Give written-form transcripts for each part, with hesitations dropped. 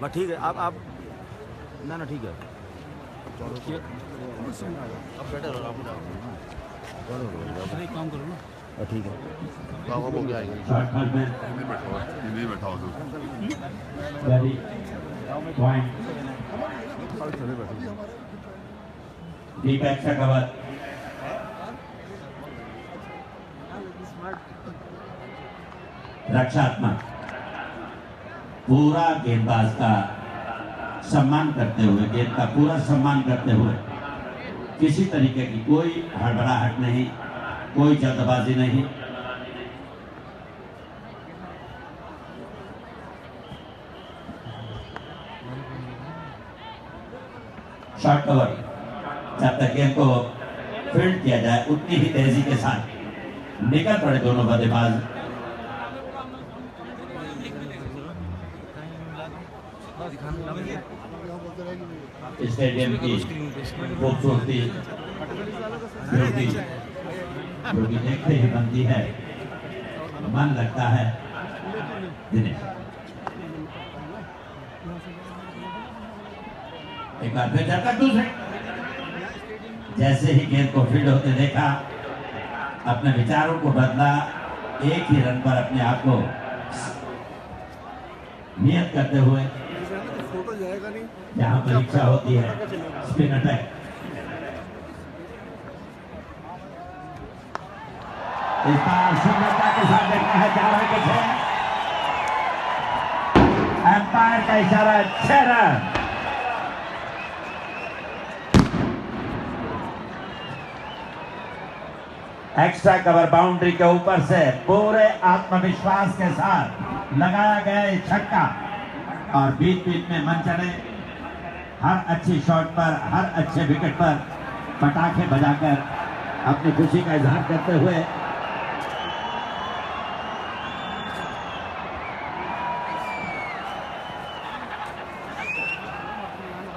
बस ठीक है, आप ना ठीक है, अब बेटर हो, आप काम करो ना, ठीक है। दीपक शेखावत, रक्षात्मक, पूरा गेंदबाज का सम्मान करते हुए, गेंद का पूरा सम्मान करते हुए, किसी तरीके की कोई हड़बड़ाहट नहीं, कोई जल्दबाजी नहीं। शॉर्ट कवर, जब तक गेंद को फील्ड किया जाए उतनी ही तेजी के साथ निकल पड़े दोनों बल्लेबाज। स्टेडियम की खूबसूरती ब्यूटी जो कि देखते ही बनती है, मन लगता है। दिनेश एक बार फिर झटका दूसरे, जैसे ही गेंद को फील्ड होते देखा, अपने विचारों को बदला, एक ही रन पर अपने आप को नियत करते हुए जहां परीक्षा होती है स्पिन अटैक। इस बार सुंदरता के साथ देखना है, 4 विकेट है, एम्पायर का इशारा 6 रन। एक्स्ट्रा कवर बाउंड्री के ऊपर से पूरे आत्मविश्वास के साथ लगाया गया ये छक्का, और बीच बीच में मन चले हर अच्छी शॉट पर, हर अच्छे विकेट पर पटाखे बजाकर अपनी खुशी का इजहार करते हुए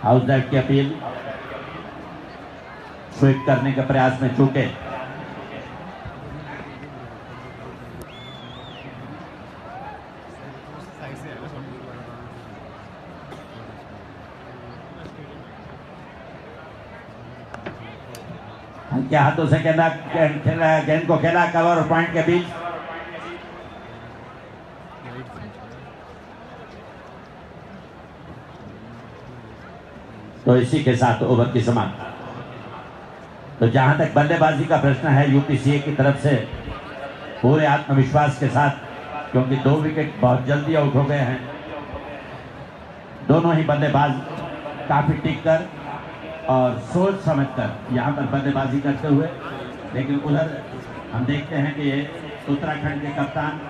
हाउस दैट की अपील स्वीप करने के प्रयास में चूके। क्या हाथों से गेंद को खेला कवर और पॉइंट के बीच। तो इसी के साथ ओवर की समाप्ति। तो जहां तक बल्लेबाजी का प्रश्न है, यूपीसीए की तरफ से पूरे आत्मविश्वास के साथ, क्योंकि 2 विकेट बहुत जल्दी आउट हो गए हैं, दोनों ही बल्लेबाज काफी टिक कर और सोच समझकर यहाँ पर बल्लेबाजी करते हुए। लेकिन उधर हम देखते हैं कि ये उत्तराखंड के कप्तान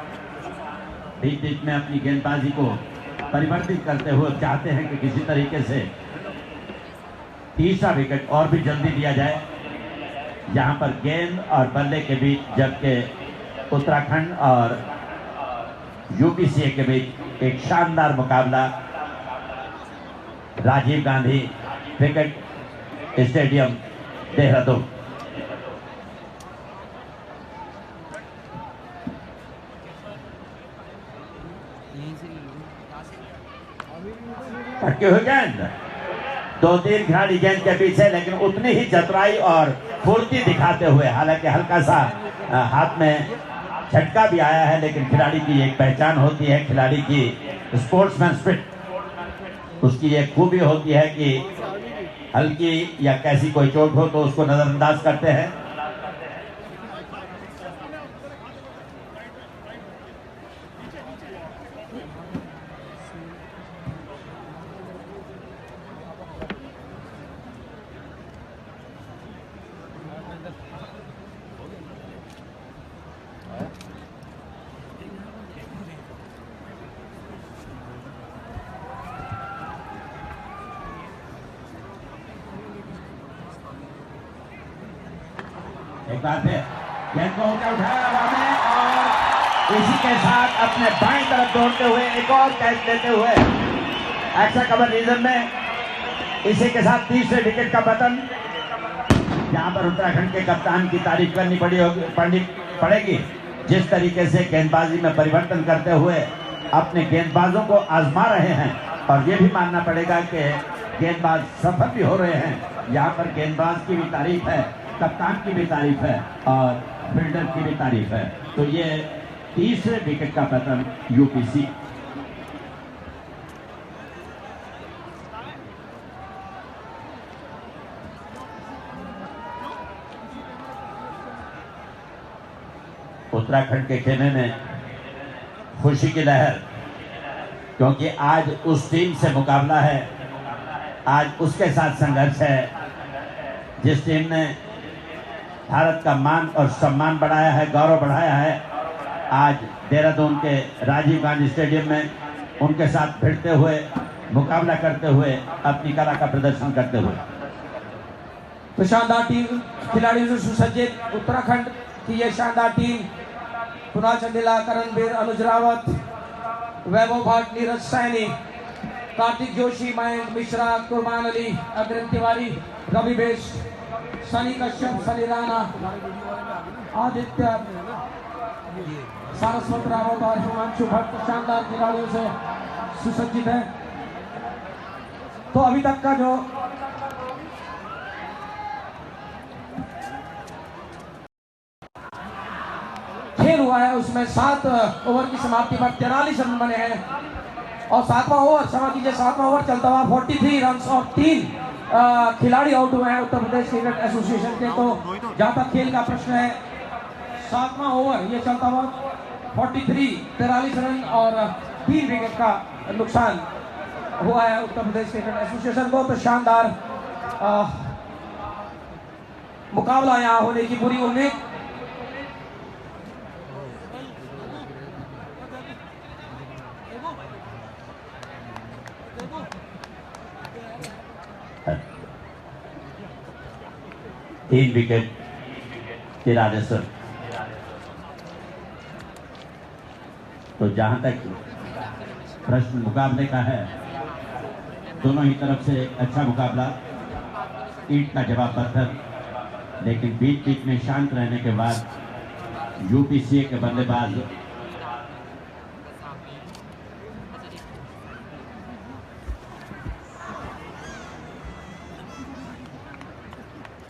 बीच बीच में अपनी गेंदबाजी को परिवर्तित करते हुए चाहते हैं कि किसी तरीके से तीसरा विकेट और भी जल्दी दिया जाए, जहाँ पर गेंद और बल्ले के बीच, जबकि उत्तराखंड और यूपीसीए के बीच एक शानदार मुकाबला राजीव गांधी क्रिकेट स्टेडियम देहरादून। पटके हुए गेंद, 2-3 खिलाड़ी गेंद के पीछे, लेकिन उतनी ही चतुराई और फुर्ती दिखाते हुए, हालांकि हल्का सा हाथ में झटका भी आया है, लेकिन खिलाड़ी की एक पहचान होती है, खिलाड़ी की स्पोर्ट्समैन स्पिरिट, उसकी एक खूबी होती है कि हल्की या कैसी कोई चोट हो तो उसको नजरअंदाज करते हैं। एक बार फिर गेंद को उठाया हवा में, और इसी के साथ अपने बाईं तरफ दौड़ते हुए एक और कैच लेते हुए एक्स्ट्रा कवर रीजन में, इसी के साथ तीसरे विकेट का पतन। यहाँ पर उत्तराखंड के कप्तान की तारीफ करनी पड़ेगी। जिस तरीके से गेंदबाजी में परिवर्तन करते हुए अपने गेंदबाजों को आजमा रहे हैं, और ये भी मानना पड़ेगा कि गेंदबाज सफल भी हो रहे हैं। यहाँ पर गेंदबाज की भी तारीफ है, कप्तान की भी तारीफ है और फील्डर की भी तारीफ है। तो ये तीसरे विकेट का पतन यूपीसी। उत्तराखंड के खेमे में खुशी की लहर, क्योंकि आज उस टीम से मुकाबला है, आज उसके साथ संघर्ष है जिस टीम ने भारत का मान और सम्मान बढ़ाया है, गौरव बढ़ाया है। आज देहरादून के राजीव गांधी स्टेडियम में उनके साथ भिड़ते हुए, मुकाबला करते हुए, अपनी कला का प्रदर्शन करते हुए। तो शानदार टीम, खिलाड़ियों से सुसज्जित उत्तराखंड की यह शानदार टीम, कुणाल चंदेला, करणवीर, अनुज रावत, वैभव भाट, नीरज सैनी, कार्तिक जोशी, मयंक मिश्रा, कुर्बान अली, अग्रिम तिवारी, रवि बेश, सनी कश्यप, सनी राणा, आदित्य, सारस्वत रावत और हिमांशु भट्ट शानदार खिलाड़ियों से सुसज्जित है। तो अभी तक का जो खेल हुआ है उसमें 7 ओवर की समाप्ति पर 43 रन बने हैं, और 7वां ओवर, क्षमा कीजिए, 7वां ओवर चलता हुआ 43 रन और 3 खिलाड़ी आउट हुए हैं उत्तर प्रदेश क्रिकेट एसोसिएशन के। तो जहां तक खेल का प्रश्न है, 7वां ओवर ये चलता हुआ 43 रन और 3 विकेट का नुकसान हुआ है उत्तर प्रदेश क्रिकेट एसोसिएशन को। तो शानदार मुकाबला यहाँ होने की पूरी उम्मीद। तीन विकेट तिरानेसर। तो जहां तक प्रश्न मुकाबले का है, दोनों ही तरफ से अच्छा मुकाबला, ईंट का जवाब पत्थर, लेकिन बीच बीच में शांत रहने के बाद यूपीसीए के बल्लेबाज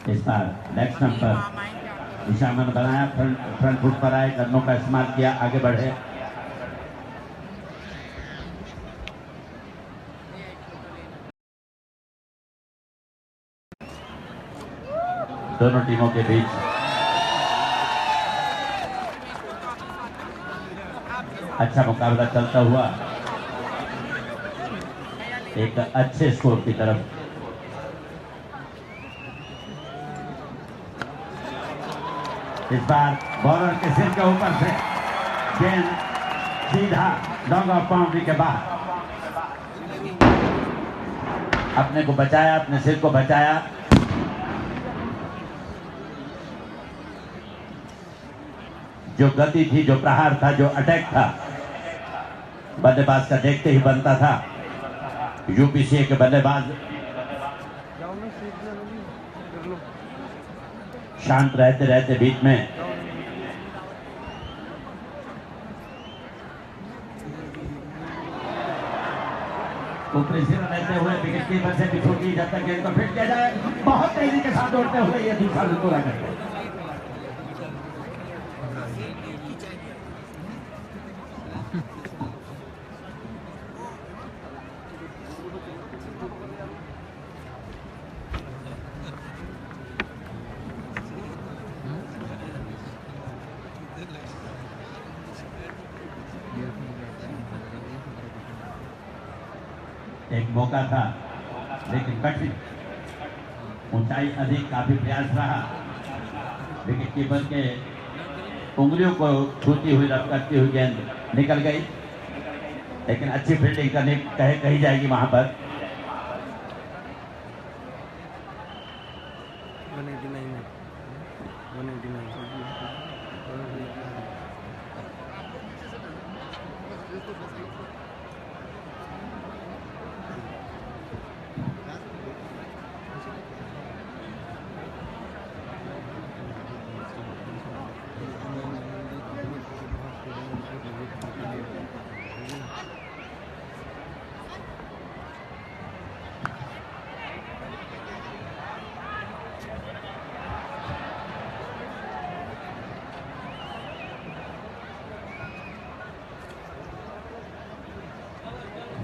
इस बार लेग स्टंप पर निशाना बनाया, फ्रंट फुट पर आए, रनों का इस्तेमाल किया, आगे बढ़े। दोनों टीमों के बीच अच्छा मुकाबला चलता हुआ एक अच्छे स्कोर की तरफ। इस बार बॉलर के सिर के ऊपर से गेंद सीधा लॉन्ग ऑफ बाउंड्री के बाद अपने को बचाया, अपने सिर को बचाया। जो गति थी, जो प्रहार था, जो अटैक था, बल्लेबाज का देखते ही बनता था। यूपीसीए के बल्लेबाज शांत रहते रहते बीच में ऊपरी सिर लेते हुए विकेट कीपर से भी छूटी, जब तक गेंद को फिट किया जाए, बहुत तेजी के साथ दौड़ते हुए ये दूसरा रन पूरा करते। एक मौका था, लेकिन कठिन, ऊंचाई अधिक, काफी प्रयास रहा। विकेट कीपर के उंगलियों को छूती हुई, रब करती हुई गेंद निकल गई, लेकिन अच्छी फील्डिंग करनी कही जाएगी वहां पर।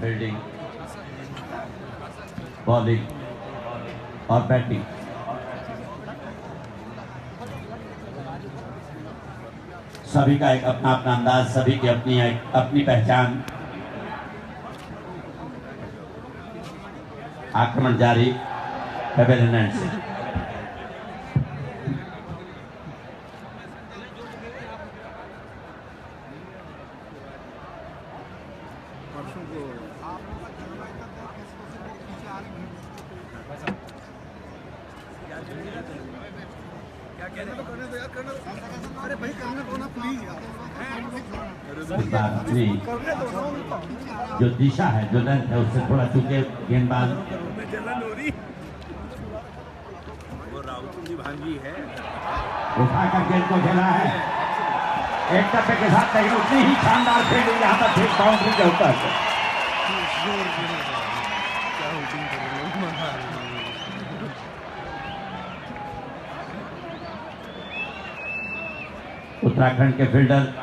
फील्डिंग, बॉलिंग और बैटिंग। सभी का एक अपना अपना अंदाज, सभी की अपनी अपनी पहचान। आक्रमण जारी पेवेलियन एंड से। अपनी जो दिशा है, जो लेंथ है, उससे थोड़ा चूके गेंदबाज उठाकर गेंद को खेला है एक टप्पे के साथ, लेकिन उतनी ही शानदार फील्डिंग यहाँ पर ठीक बाउंड्री के ऊपर। उत्तराखंड के फील्डर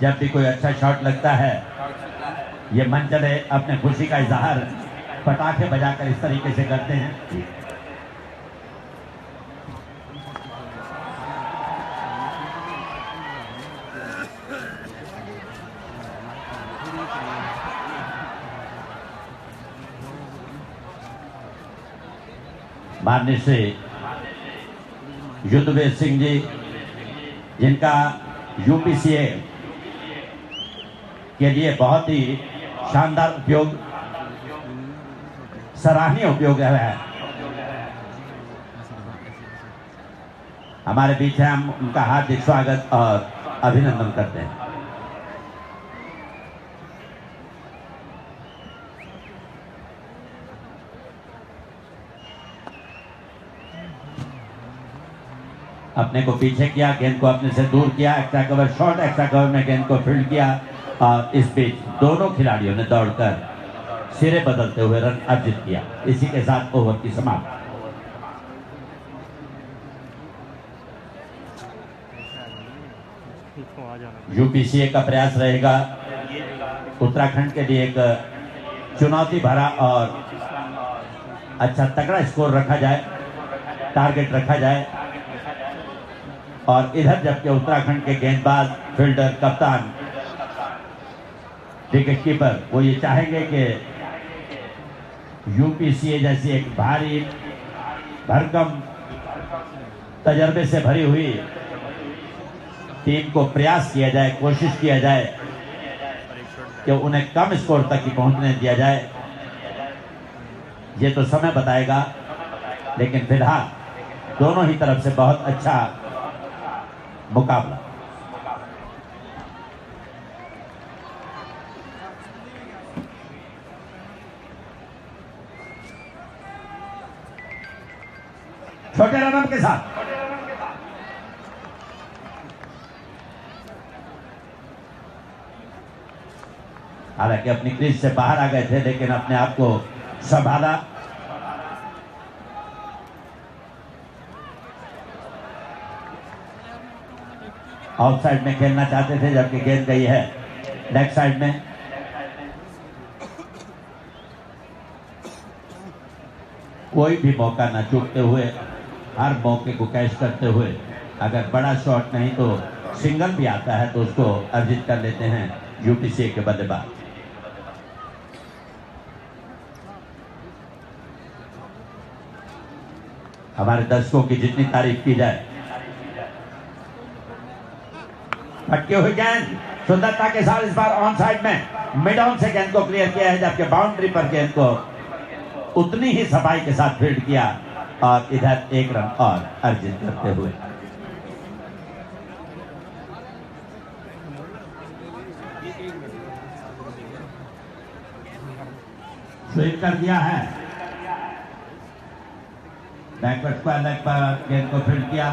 जब भी कोई अच्छा शॉट लगता है, ये मन चले अपने खुशी का इजहार पटाखे बजाकर इस तरीके से करते हैं। माननीय श्री युद्धवीर सिंह जी, जिनका यूपीसीए के लिए बहुत ही शानदार उपयोग, सराहनीय उपयोग है, हमारे बीच है। हम उनका हार्दिक स्वागत और अभिनंदन करते हैं। अपने को पीछे किया, गेंद को अपने से दूर किया, extra cover shot, extra cover में गेंद को फील्ड किया और इस बीच दोनों खिलाड़ियों ने दौड़कर सिरे बदलते हुए रन अर्जित किया। इसी के साथ ओवर की समाप्ति। यूपीसीए का प्रयास रहेगा उत्तराखंड के लिए एक चुनौती भरा और अच्छा तगड़ा स्कोर रखा जाए, टारगेट रखा जाए। और इधर जबकि उत्तराखंड के गेंदबाज, फील्डर, कप्तान, विकेट कीपर वो ये चाहेंगे कि यूपीसीए जैसी एक भारी भरकम तजर्बे से भरी हुई टीम को प्रयास किया जाए, कोशिश किया जाए कि उन्हें कम स्कोर तक ही पहुंचने दिया जाए। ये तो समय बताएगा, लेकिन फिलहाल दोनों ही तरफ से बहुत अच्छा मुकाबला। छोटे रन के साथ हालांकि अपनी क्रीज से बाहर आ गए थे, लेकिन अपने आप को संभाला। आउट साइड में खेलना चाहते थे, जबकि गेंद गई है लेग साइड में। कोई भी मौका न चूकते हुए, हर मौके को कैच करते हुए, अगर बड़ा शॉट नहीं तो सिंगल भी आता है तो उसको अर्जित कर लेते हैं यूपीसीए के बल्लेबाज। हमारे दर्शकों की जितनी तारीफ की जाए। भटके हुए गेंद सुंदरता के साथ इस बार ऑन साइड में मिड ऑन से गेंद को क्लियर किया है, जबकि बाउंड्री पर गेंद को उतनी ही सफाई के साथ फील्ड किया और इधर एक रन और अर्जित करते हुए। स्वीप कर दिया है, बैकवर्ड स्क्वायर लेग पर गेंद को फील्ड किया।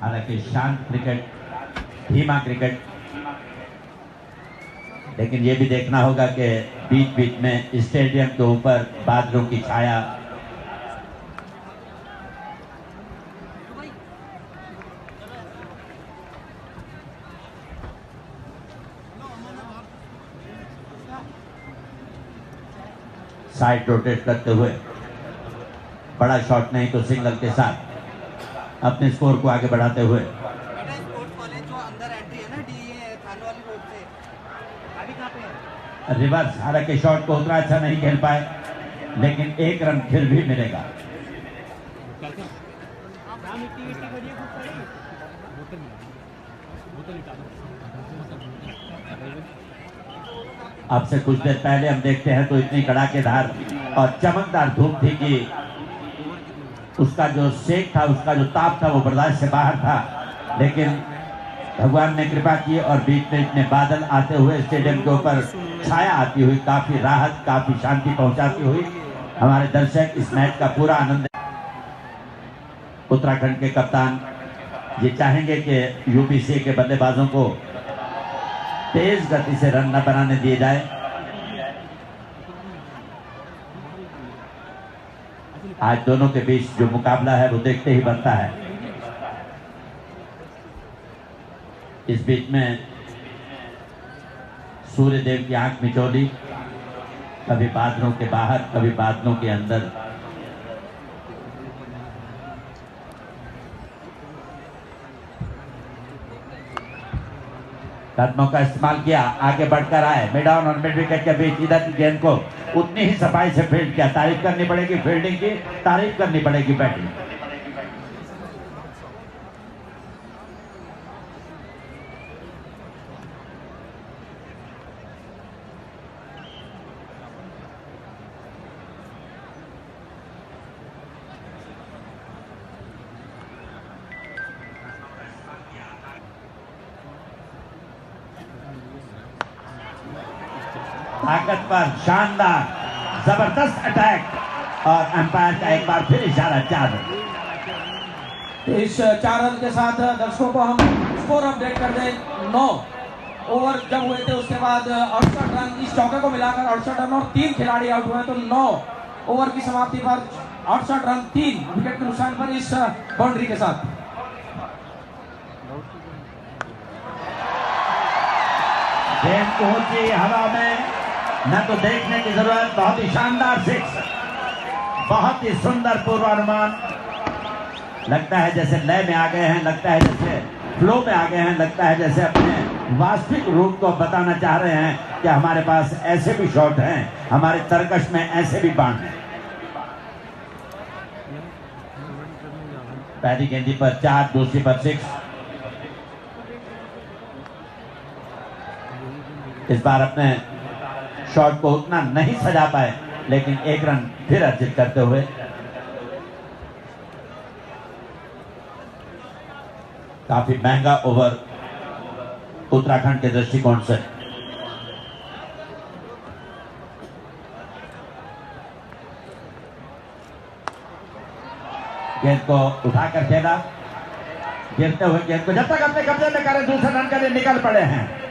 हालांकि शांत क्रिकेट, धीमा क्रिकेट, लेकिन ये भी देखना होगा कि बीच बीच में स्टेडियम के ऊपर बादलों की छाया साइड रोटेट करते हुए बड़ा शॉट नहीं तो सिंगल के साथ अपने स्कोर को आगे बढ़ाते हुए रिवर्स, हालांकि शॉट को उतना अच्छा नहीं खेल पाए, लेकिन एक रन फिर भी मिलेगा। अब से कुछ देर पहले हम देखते हैं तो इतनी कड़ाकेदार और चमकदार धूप थी कि उसका जो सेक था, उसका जो ताप था, वो बर्दाश्त से बाहर था। लेकिन भगवान ने कृपा की और बीच में इतने बादल आते हुए स्टेडियम के ऊपर छाया आती हुई काफी राहत, काफी शांति पहुंचाती हुई हमारे दर्शक इस मैच का पूरा आनंद। उत्तराखंड के कप्तान ये चाहेंगे कि यूपीसी के बल्लेबाजों को तेज गति से रन न बनाने दिए जाए। आज दोनों के बीच जो मुकाबला है वो देखते ही बनता है। इस बीच में सूर्य देव की आंख मिचौली, कभी बादलों के बाहर, कभी बादलों के अंदर। कदमों का इस्तेमाल किया, आगे बढ़कर आए, मिड ऑन और मिड विकेट के बीच इधर की गेंद को उतनी ही सफाई से फील्ड किया। तारीफ करनी पड़ेगी फील्डिंग की, तारीफ करनी पड़ेगी बैटिंग। ताकतवर, शानदार, जबरदस्त अटैक और अंपायर का एक बार फिर इशारा 4 रन। इस 4 रन के साथ दर्शकों को हम स्कोर अपडेट कर दें। 9 ओवर जब हुए थे उसके बाद 68 रन, इस चौके को मिलाकर 68 रन और 3 खिलाड़ी आउट हुए, तो 9 ओवर की समाप्ति पर 68 रन 3 विकेट के नुकसान पर इस बाउंड्री के साथ। गेंद पहुंची हवा में, न तो देखने की जरूरत, बहुत ही शानदार सिक्स, बहुत ही सुंदर पूर्वानुमान। लगता है जैसे लय में आ गए हैं, लगता है जैसे फ्लो में आ गए हैं, लगता है जैसे अपने वास्तविक रूप को बताना चाह रहे हैं कि हमारे पास ऐसे भी शॉट हैं, हमारे तरकश में ऐसे भी बाण हैं। पहली गेंदी पर 4, दूसरी पर 6। इस बार अपने शॉट को उतना नहीं सजा पाए, लेकिन एक रन फिर अर्जित करते हुए काफी महंगा ओवर उत्तराखंड के दृष्टिकोण से। गेंद को उठाकर खेला, गिरते हुए गेंद को जब तक अपने कब्जे में करें, दूसरे रन के लिए निकल पड़े हैं।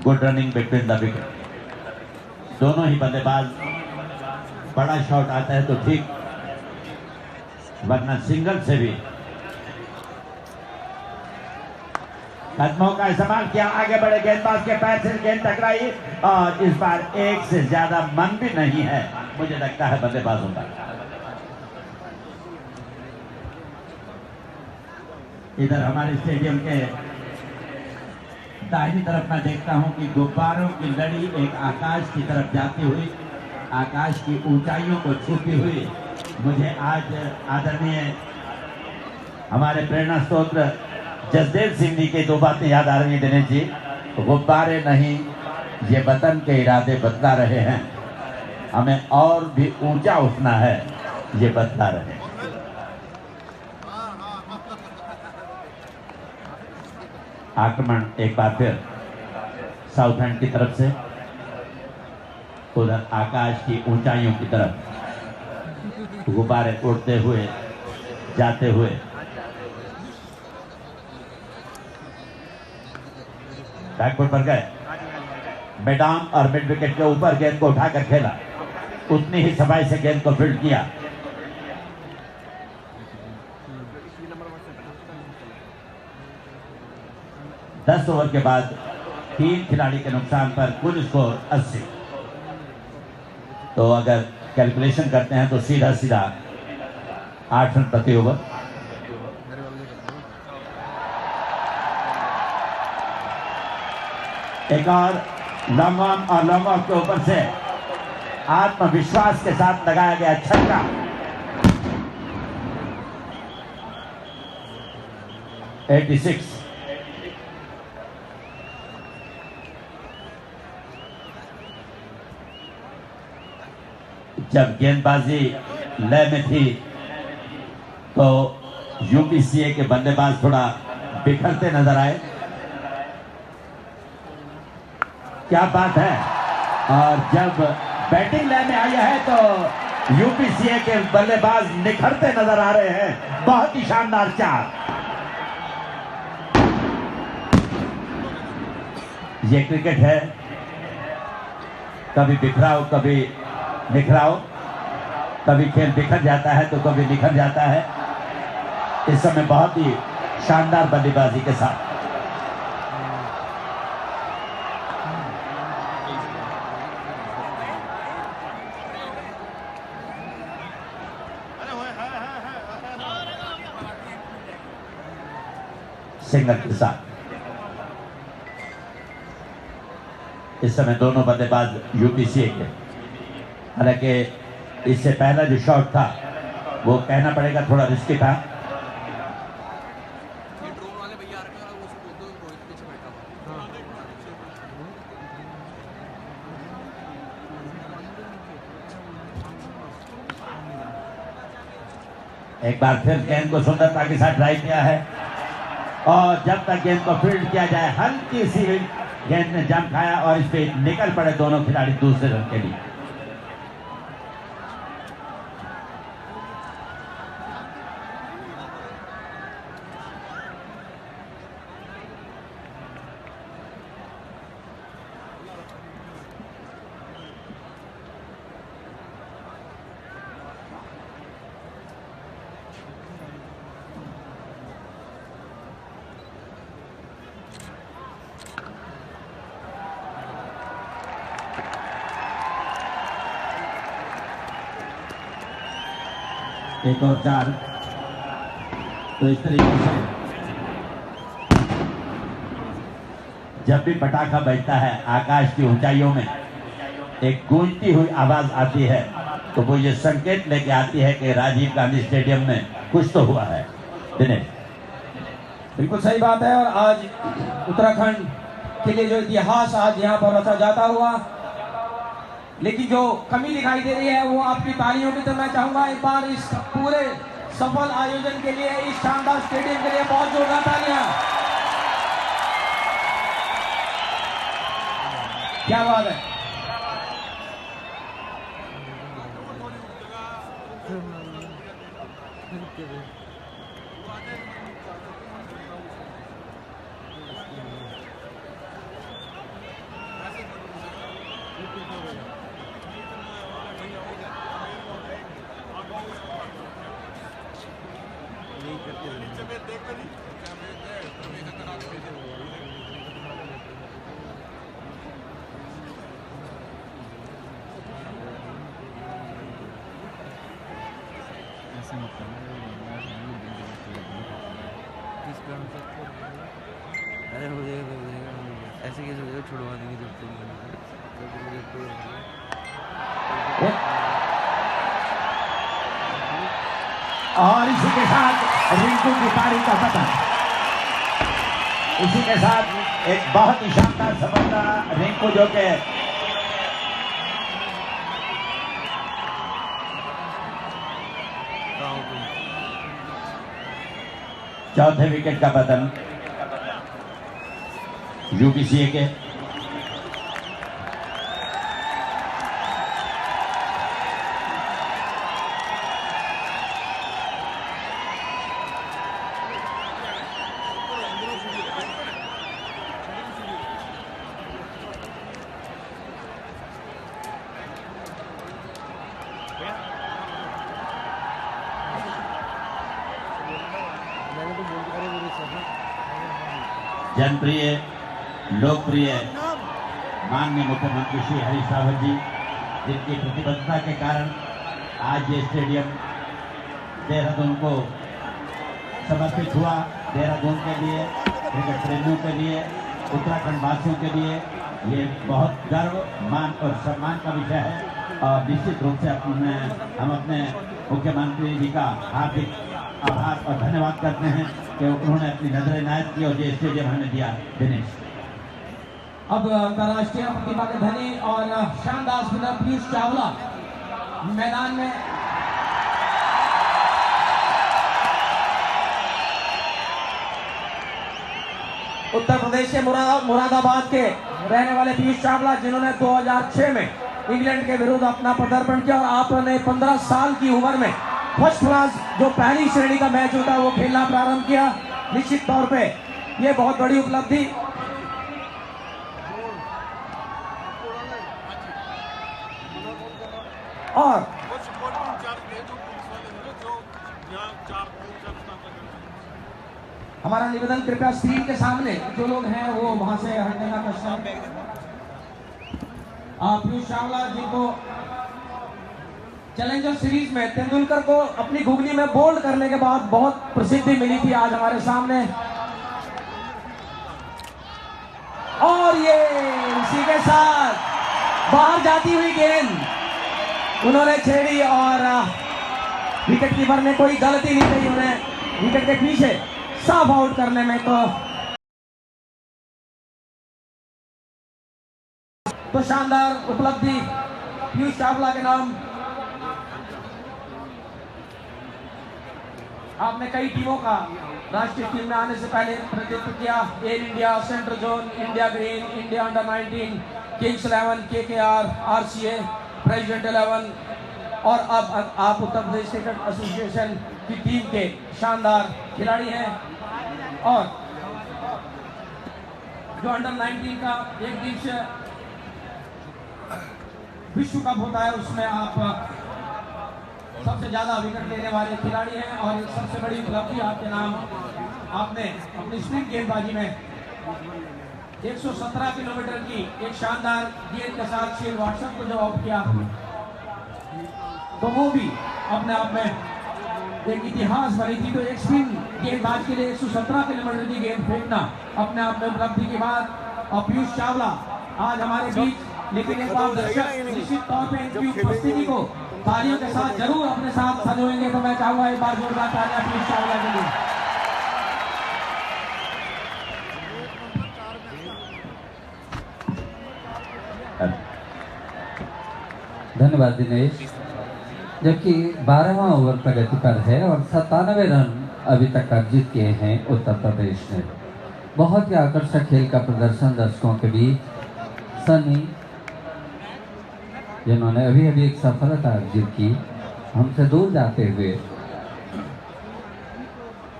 Good running between the wicket. दोनों ही बल्लेबाज, बड़ा शॉट आता है तो ठीक, वरना सिंगल से भी। कदमों का इस्तेमाल किया, आगे बढ़े, गेंदबाज के पैर से गेंद टकराई और इस बार एक से ज्यादा मन भी नहीं है मुझे लगता है बल्लेबाजों का। इधर हमारे स्टेडियम के दाहिनी तरफ मैं देखता हूं कि गुब्बारों की लड़ी एक आकाश की तरफ जाती हुई, आकाश की ऊंचाइयों को छूती हुई मुझे आज आदरणीय हमारे प्रेरणा स्त्रोत्र जसदेव सिंह जी की 2 बातें याद आ रही हैं दिनेश जी। गुब्बारे नहीं, ये वतन के इरादे बदला रहे हैं, हमें और भी ऊंचा उठना है, ये बदला रहे। आक्रमण एक बार फिर साउथ एंड की तरफ से, उधर आकाश की ऊंचाइयों की तरफ गुब्बारे उड़ते हुए जाते हुए। बैकफुट पर गए, मिड ऑन और मिड विकेट के ऊपर गेंद को उठाकर खेला, उतनी ही सफाई से गेंद को फील्ड किया। दस ओवर के बाद 3 खिलाड़ी के नुकसान पर कुल स्कोर 80। तो अगर कैलकुलेशन करते हैं तो सीधा सीधा 8 रन प्रति ओवर। एक और लॉन्ग ऑन और लॉन्ग ऑफ के ऊपर से आत्मविश्वास के साथ लगाया गया छक्का। जब गेंदबाजी लय में थी तो यूपीसीए के बल्लेबाज थोड़ा बिखरते नजर आए। क्या बात है। और जब बैटिंग लय में आई है तो यूपीसीए के बल्लेबाज निखरते नजर आ रहे हैं। बहुत ही शानदार चार। ये क्रिकेट है, कभी बिखराओ कभी निखराओ, कभी खेल बिखर जाता है तो कभी निखर जाता है। इस समय बहुत ही शानदार बल्लेबाजी के साथ सिंगल के साथ इस समय दोनों बल्लेबाज यूपीसीए के। हालांकि इससे पहला जो शॉट था वो कहना पड़ेगा थोड़ा रिस्की था। एक बार फिर गेंद को सुंदरता के साथ ड्राइव किया है और जब तक गेंद को फील्ड किया जाए हल्की सी गेंद ने जंप खाया और इस पे निकल पड़े दोनों खिलाड़ी दूसरे रन के लिए। एक और चार। तो इस तरीके से जब भी पटाखा बजता है आकाश की ऊंचाइयों में एक गूंजती हुई आवाज आती है तो वो ये संकेत लेके आती है कि राजीव गांधी स्टेडियम में कुछ तो हुआ है। दिनेश बिल्कुल सही बात है। और आज उत्तराखंड के लिए जो इतिहास आज यहाँ पर रचा जाता हुआ, लेकिन जो कमी दिखाई दे रही है वो आपकी तालियों की। तो मैं चाहूंगा एक बार इस पूरे सफल आयोजन के लिए, इस शानदार स्टेडियम के लिए बहुत जोरदार तालियां। क्या बात है। अरे हो जाएगा ऐसे कैसे हो जाएगा, छुड़वा देंगे जब तुम। और इसी के साथ रिंकू की पारी का पतन। इसी के साथ एक बहुत ही शानदार सफलता रिंकू जो के चौथे विकेट का पतन यूपीसीए के। जनप्रिय लोकप्रिय माननीय मुख्यमंत्री श्री हरीश रावत जी, जिनकी प्रतिबद्धता के कारण आज ये स्टेडियम देहरादून को समर्पित हुआ। देहरादून के लिए, क्रिकेट प्रेमियों के लिए, उत्तराखंड वासियों के लिए ये बहुत गर्व, मान और सम्मान का विषय है। और निश्चित रूप से हम अपने मुख्यमंत्री जी का हार्दिक आभार और धन्यवाद करते हैं कि उन्होंने अपनी नजर इनायत की और ये स्टेडियम हमें दिया। दिनेश, अब अंतर्राष्ट्रीय प्रतिभा के धनी और शानदार स्पिनर पीयूष चावला मैदान में उत्तर प्रदेश के मुरादाबाद के रहने वाले पीयूष चावला, जिन्होंने 2006 में इंग्लैंड के विरुद्ध अपना पदार्पण किया और आपने 15 साल की उम्र में फर्स्ट क्लास जो पहली श्रेणी का मैच होता है वो खेलना प्रारंभ किया। निश्चित तौर पे ये बहुत बड़ी उपलब्धि। और हमारा निवेदन, कृपया स्क्रीन के सामने जो लोग हैं वो वहां से हटने का प्रश्न। पीयूष चावला जिनको चैलेंजर सीरीज में तेंदुलकर को अपनी घुगनी में बोल्ड करने के बाद बहुत प्रसिद्धि मिली थी, आज हमारे सामने। और ये इसी के साथ बाहर जाती हुई गेंद उन्होंने छेड़ी और विकेट कीपर ने कोई गलती नहीं की उन्हें विकेट के पीछे साफ आउट करने में। तो शानदार उपलब्धि पीयूष चावला के नाम। आपने कई टीमों का राष्ट्रीय टीम में आने से पहले प्रतिनिधित्व किया। Air India, central zone, India green, India under 19, Kings 11, KKR, RCA, president 11 और अब आप उत्तर प्रदेश क्रिकेट एसोसिएशन की टीम के शानदार खिलाड़ी हैं। और जो अंडर 19 का एक दिवसीय विश्व कप होता है उसमें आप सबसे ज्यादा विकेट लेने वाले खिलाड़ी हैं और सबसे बड़ी उपलब्धि आपके नाम। आपने अपनी स्पिन गेंदबाजी में 117 किलोमीटर की एक शानदार गेंद के साथ शेन वॉटसन को जवाब किया, तो वो भी अपने आप में एक इतिहास बनी थी। तो एक स्पिन गेंदबाज के लिए 117 किलोमीटर की गेंद फेंकना अपने आप में उपलब्धि की बात। और पीयूष चावला आज हमारे बीच, लेकिन एक बार दर्शक निश्चित तौर पे इनकी उपस्थिति को तालियों के साथ जरूर अपने साथ सजोएंगे। तो मैं चाहूंगा एक बार जोरदार तालियां पीयूष चावला के लिए। धन्यवाद दिनेश। जबकि 12वां ओवर प्रगति पर है और 97 रन अभी तक अर्जित किए हैं उत्तर प्रदेश ने। बहुत ही आकर्षक खेल का प्रदर्शन दर्शकों के बीच। सनी, जिन्होंने अभी अभी एक सफलता अर्जित की, हमसे दूर जाते हुए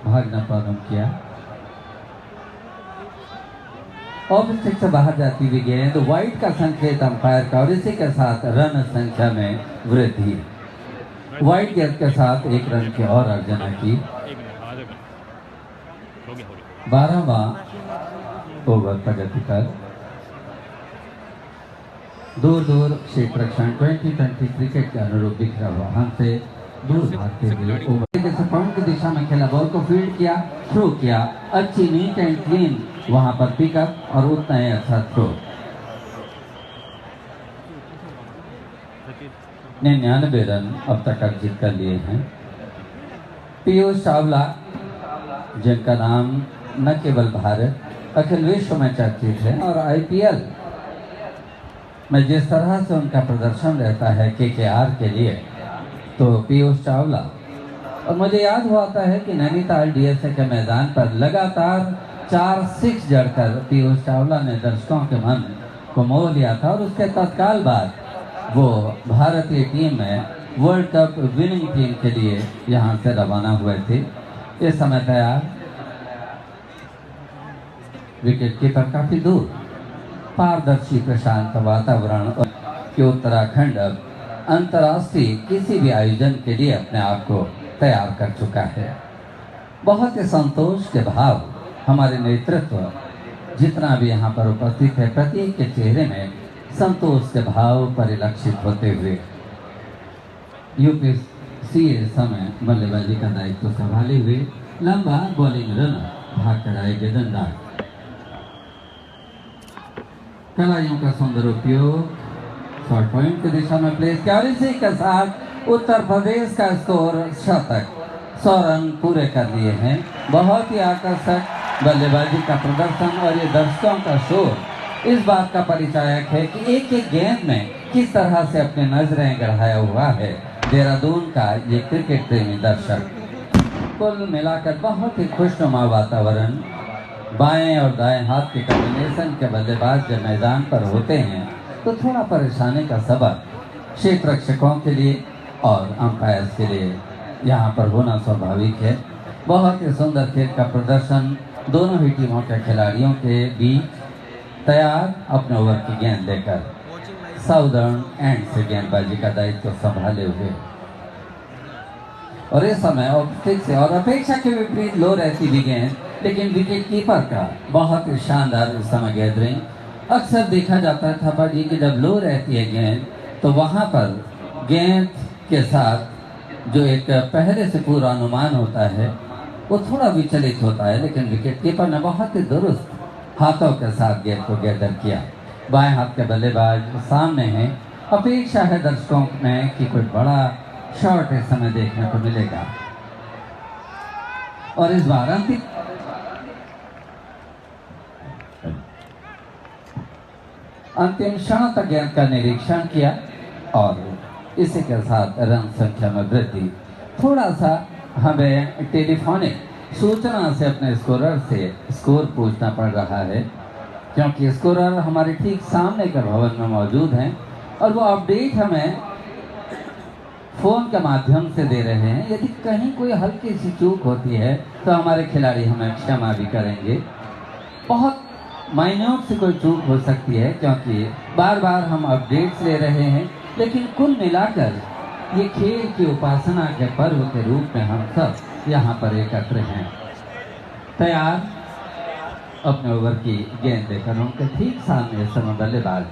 भागना प्रारंभ किया। ऑफ स्टिक से बाहर जाती हुई गेंद, वाइड का संकेत अंपायर का और इसी के साथ रन संख्या में वृद्धि। वाइड गेंद के साथ एक रन की और अर्जना की। 12वां ओवर प्रगति पर। दूर दूर क्षेत्ररक्षण 2020 क्रिकेट के अनुरूप बिखरा हुआ, हमसे दूर भागते हुए ओवर पॉइंट की दिशा में खेला, बॉल को फील्ड किया, थ्रो किया, अच्छी नीट एंड क्लीन वहां पर पिकअप और उतना ही अच्छा थ्रो। 99 रन अब तक अर्जित कर लिए हैं। पीयूष चावला, जिनका नाम न केवल भारत अखिल विश्व में चर्चित है और IPL में जिस तरह से उनका प्रदर्शन रहता है KKR के लिए, तो पीयूष चावला। और मुझे याद हुआ है कि नैनीताल DSA के मैदान पर लगातार 4 6 जड़कर पीयूष चावला ने दर्शकों के मन को मोह लिया था और उसके तत्काल बाद वो भारतीय टीम में वर्ल्ड कप विनिंग टीम के लिए यहाँ से रवाना हुए थे। इस समय तैयार, विकेट कीपर काफी दूर, पारदर्शी प्रशांत वातावरण कि उत्तराखंड अब अंतर्राष्ट्रीय किसी भी आयोजन के लिए अपने आप को तैयार कर चुका है। बहुत ही संतोष के भाव हमारे नेतृत्व जितना भी यहाँ पर उपस्थित है, प्रत्येक के चेहरे में संतोष के भाव परिलक्षित होते हुए यूपीसी इस समय बल्लेबाजी का दायित्व संभाले हुए लंबा बॉलिंग रनर भाग कर आए गेंदबाज। खिलाड़ियों का सुंदर उपयोग शॉर्ट पॉइंट की दिशा में प्लेस किया और इसी के साथ उत्तर प्रदेश का स्कोर शतक 100 रन पूरे कर लिए हैं। बहुत ही आकर्षक बल्लेबाजी का प्रदर्शन और ये दर्शकों का शोर इस बात का परिचायक है कि एक एक गेंद में किस तरह से अपनी नजरें गड़ाया हुआ है देहरादून का ये क्रिकेट प्रेमी दर्शक। कुल मिलाकर बहुत ही खुशनुमा वातावरण। बाएं और दाएं हाथ के कॉम्बिनेशन के बल्लेबाज जब मैदान पर होते हैं तो थोड़ा परेशानी का सबब क्षेत्र रक्षकों के लिए और अंपायर्स के लिए यहाँ पर होना स्वाभाविक है। बहुत ही सुंदर खेल का प्रदर्शन दोनों ही टीमों के खिलाड़ियों के बीच, तैयार अपने ओवर की गेंद लेकर साउदर्न एंड से गेंदबाजी का दायित्व संभाले हुए। और इस समय ऑप्टिक से और अपेक्षा के विपरीत लो रहती भी गेंद, लेकिन विकेट कीपर का बहुत ही शानदार इस समय गैदरिंग। अक्सर देखा जाता है थापा जी कि जब लो रहती है गेंद तो वहाँ पर गेंद के साथ जो एक पहले से पूरा अनुमान होता है वो थोड़ा विचलित होता है, लेकिन विकेट कीपर ने बहुत ही दुरुस्त हाथों के साथ गेंद को गैदर किया। बाएं हाथ के बल्लेबाज सामने हैं। अपेक्षा है दर्शकों में कि कोई बड़ा शॉट इस समय देखने को मिलेगा और इस बार अंतिम क्षण तक गेंद का निरीक्षण किया और इसी के साथ रन संख्या में वृद्धि। थोड़ा सा हमें टेलीफोनिक सूचना से अपने स्कोरर से स्कोर पूछना पड़ रहा है, क्योंकि स्कोरर हमारे ठीक सामने के भवन में मौजूद हैं और वो अपडेट हमें फ़ोन के माध्यम से दे रहे हैं। यदि कहीं कोई हल्की सी चूक होती है तो हमारे खिलाड़ी हमें क्षमा भी करेंगे। बहुत माइन्यूट से कोई चूक हो सकती है क्योंकि बार बार हम अपडेट्स ले रहे हैं, लेकिन कुल मिलाकर ये खेल की उपासना के पर्व के रूप में हम सब यहाँ पर एकत्र हैं। तैयार अपने ओवर की गेंद लेकर उनके ठीक सामने समय बल्लेबाज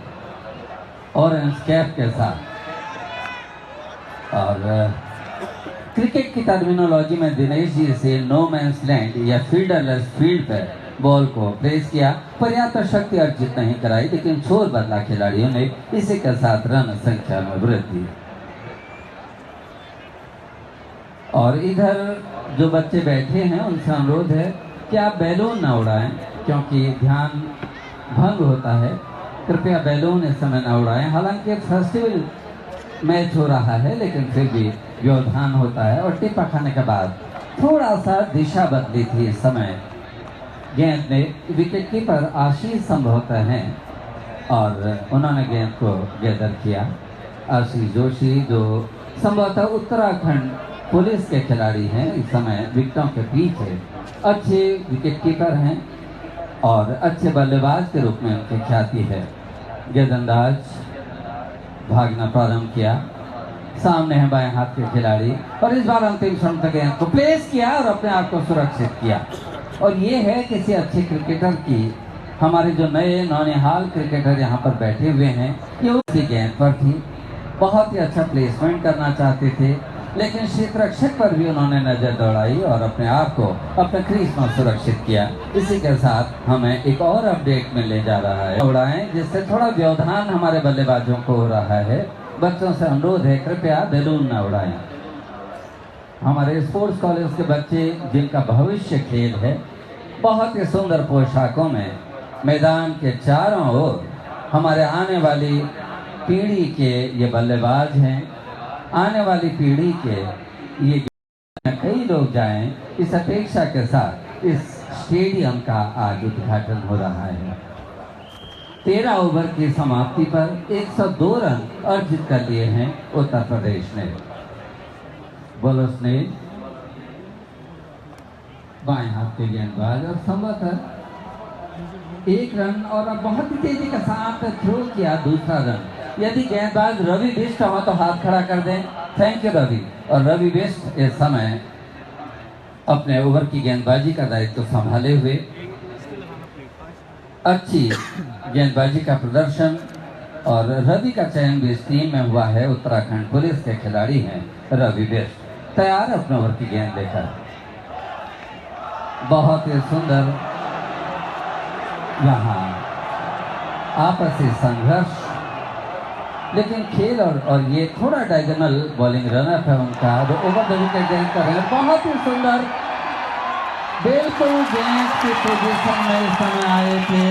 ऑरेंज कैप के साथ। और क्रिकेट की टर्मिनोलॉजी में दिनेश जी से नो मैंस लैंड या फील्डरलेस फील्ड पर बॉल को प्लेस किया। पर्याप्त शक्ति अर्जित नहीं कराई, लेकिन छोर बदला खिलाड़ियों ने। इसी के साथ रन संख्या में वृद्धि। और इधर जो बच्चे बैठे हैं उनसे अनुरोध है कि आप बैलून ना उड़ाएं, क्योंकि ध्यान भंग होता है। कृपया बैलून इस समय ना उड़ाएं। हालांकि फेस्टिवल मैच हो रहा है, लेकिन फिर भी व्यवधान होता है। और टिप्पा खाने के बाद थोड़ा सा दिशा बदली थी इस समय गेंद ने। विकेट कीपर आशीष संभवतः हैं और उन्होंने गेंद को गैदर किया। आशीष जोशी जो संभवतः उत्तराखंड पुलिस के खिलाड़ी हैं, इस समय विकेटों के पीछे अच्छे विकेट कीपर हैं और अच्छे बल्लेबाज के रूप में उनकी ख्याति है। गेंदबाज भागना प्रारंभ किया। सामने है बाएं हाथ के खिलाड़ी और इस बार अंतिम क्षण तक गेंद को प्लेस किया और अपने आप को सुरक्षित किया। और ये है किसी अच्छे क्रिकेटर की। हमारे जो नए नौनिहाल क्रिकेटर यहाँ पर बैठे हुए हैं, ये उसी गेंद पर थी। बहुत ही अच्छा प्लेसमेंट करना चाहते थे, लेकिन क्षेत्र रक्षक पर भी उन्होंने नजर दौड़ाई और अपने आप को अपने क्रीज में सुरक्षित किया। इसी के साथ हमें एक और अपडेट मिलने जा रहा है उड़ाएं, जिससे थोड़ा व्यवधान हमारे बल्लेबाजों को हो रहा है। बच्चों से अनुरोध है कृपया बैलून न उड़ाएं। हमारे स्पोर्ट्स कॉलेज के बच्चे जिनका भविष्य खेल है, बहुत ही सुंदर पोशाकों में मैदान के चारों ओर हमारे आने वाली पीढ़ी के ये बल्लेबाज हैं। आने वाली पीढ़ी के ये कई लोग जाएं, इस अपेक्षा के साथ इस स्टेडियम का आज उद्घाटन हो रहा है। 13 ओवर की समाप्ति पर 102 रन अर्जित कर लिए हैं उत्तर प्रदेश ने। बॉलर्स ने बाएं हाथ के गेंदबाज और संभवतः 1 रन और अब बहुत ही तेजी के साथ थ्रो किया दूसरा रन। यदि गेंदबाज रवि बिष्ट हो तो हाथ खड़ा कर दें। Thank you Ravi. और रवि बिष्ट इस समय अपने ओवर की गेंदबाजी का दायित्व संभाले हुए अच्छी गेंदबाजी का प्रदर्शन और रवि का चयन भी इस टीम में हुआ है। उत्तराखंड पुलिस के खिलाड़ी हैं रवि बिष्ट, तैयार अपने ओवर की गेंद लेकर। बहुत ही सुंदर यहाँ आपसी संघर्ष, लेकिन खेल और ये थोड़ा डायगोनल बॉलिंग रनअप है उनका, जो ओवर द विकेट गेंद कर रहे हैं। बहुत ही सुंदर, बिल्कुल गेंद की पोजीशन में इस समय आए थे,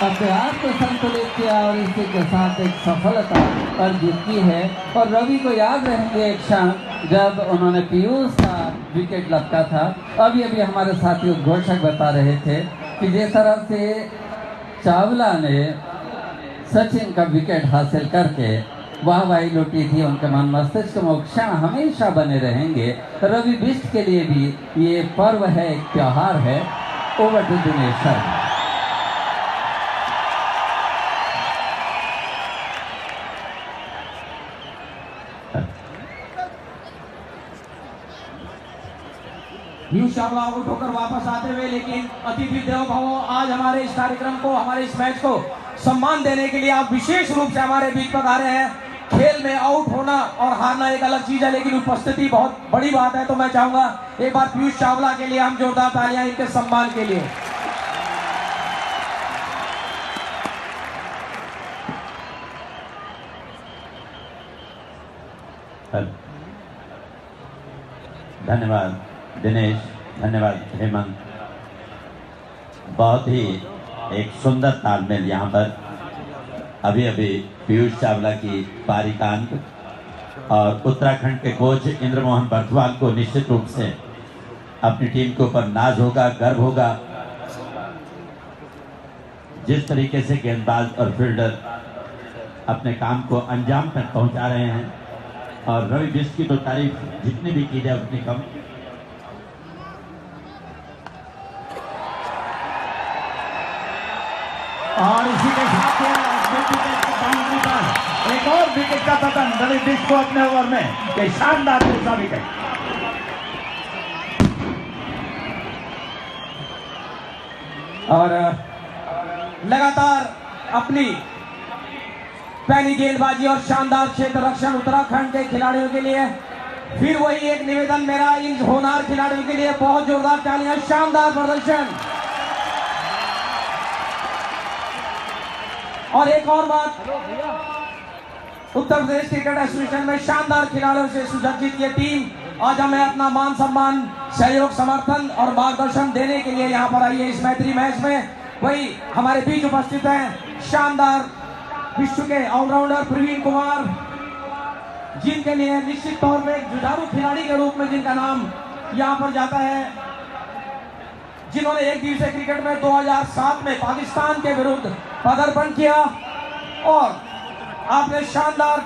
अपने आप को संतुलित किया और इसी के साथ एक सफलता अर्जित की है। और रवि को याद रहेंगे एक क्षण जब उन्होंने पीयूष का विकेट लपका था। अभी अभी हमारे साथी उद्घोषक बता रहे थे कि जिस तरह से चावला ने सचिन का विकेट हासिल करके वाहवाही लुटी थी, उनके मन मस्तिष्क में क्षण हमेशा बने रहेंगे। रवि बिष्ट के लिए भी ये पर्व है, एक त्योहार है। Over to Dinesh Sharma. Piyush Chawla out होकर वापस आते हुए, लेकिन अतिथि देवो भव, आज हमारे इस कार्यक्रम को, हमारे इस मैच को सम्मान देने के लिए आप विशेष रूप से हमारे बीच पधारे हैं। खेल में आउट होना और हारना एक अलग चीज है, लेकिन उपस्थिति बहुत बड़ी बात है। तो मैं चाहूंगा एक बार पीयूष चावला के लिए हम जोरदार तालियां इनके सम्मान के लिए। धन्यवाद दिनेश, धन्यवाद हेमंत। बहुत ही एक सुंदर तालमेल यहाँ पर। अभी अभी पीयूष चावला की पारी का अंत और उत्तराखंड के कोच इंद्र मोहन बर्थवाल को निश्चित रूप से अपनी टीम के ऊपर नाज होगा, गर्व होगा। जिस तरीके से गेंदबाज और फील्डर अपने काम को अंजाम तक पहुंचा रहे हैं, और रवि बिष्ट की तो तारीफ जितनी भी की जाए उतनी कम। और इसी के साथ बाउंड्री पर एक और विकेट का पतन रवि बिष्ट को अपने ओवर में, ये शानदार दूसरा विकेट। और लगातार अपनी पहली गेंदबाजी और शानदार क्षेत्र रक्षण उत्तराखंड के खिलाड़ियों के लिए। फिर वही एक निवेदन मेरा इन होनहार खिलाड़ियों के लिए, बहुत जोरदार तालियां, शानदार प्रदर्शन। और एक और बात, उत्तर प्रदेश क्रिकेट एसोसिएशन में शानदार खिलाड़ियों से सुसज्जित ये टीम आज हमें अपना मान सम्मान, सहयोग, समर्थन और मार्गदर्शन देने के लिए यहाँ पर आई है इस मैत्री मैच में। वही हमारे बीच उपस्थित हैं शानदार विश्व के ऑलराउंडर प्रवीण कुमार, जिनके लिए निश्चित तौर पर एक जुझारू खिलाड़ी के रूप में जिनका नाम यहाँ पर जाता है, जिन्होंने एक दिवसीय क्रिकेट में 2007 में पाकिस्तान के विरुद्ध पदार्पण किया और आपने शानदार